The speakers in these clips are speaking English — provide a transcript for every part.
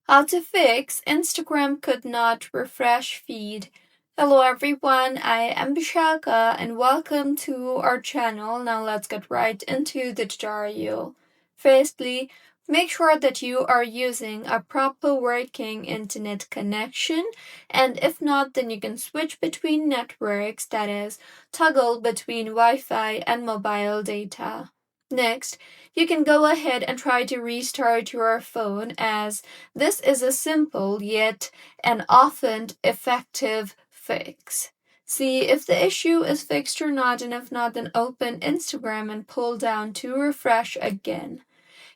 How to fix Instagram could not refresh feed. Hello everyone, I am Bishaka and welcome to our channel. Now let's get right into the tutorial. Firstly, make sure that you are using a proper working internet connection, and if not, then you can switch between networks, that is, toggle between Wi-Fi and mobile data. Next, you can go ahead and try to restart your phone, as this is a simple yet an often effective fix. See if the issue is fixed or not, and if not, then open Instagram and pull down to refresh again.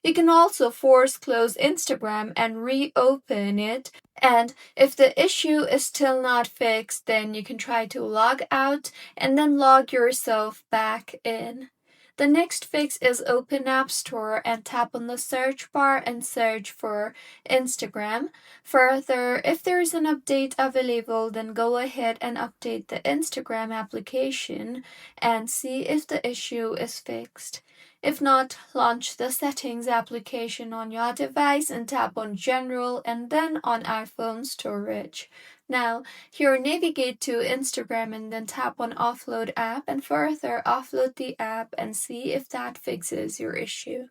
You can also force close Instagram and reopen it. And if the issue is still not fixed, then you can try to log out and then log yourself back in. The next fix is open App Store and tap on the search bar and search for Instagram. Further, if there is an update available, then go ahead and update the Instagram application and see if the issue is fixed. If not, launch the Settings application on your device and tap on General and then on iPhone Storage. Now, here navigate to Instagram and then tap on Offload App and further offload the app and see if that fixes your issue.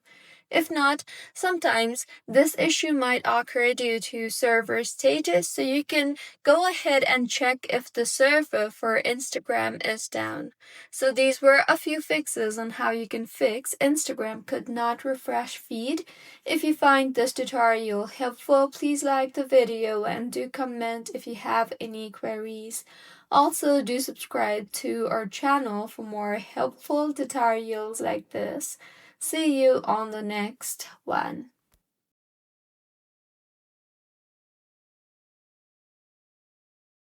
If not, sometimes this issue might occur due to server status, so you can go ahead and check if the server for Instagram is down. So these were a few fixes on how you can fix Instagram could not refresh feed. If you find this tutorial helpful, please like the video and do comment if you have any queries. Also, do subscribe to our channel for more helpful tutorials like this. See you on the next one.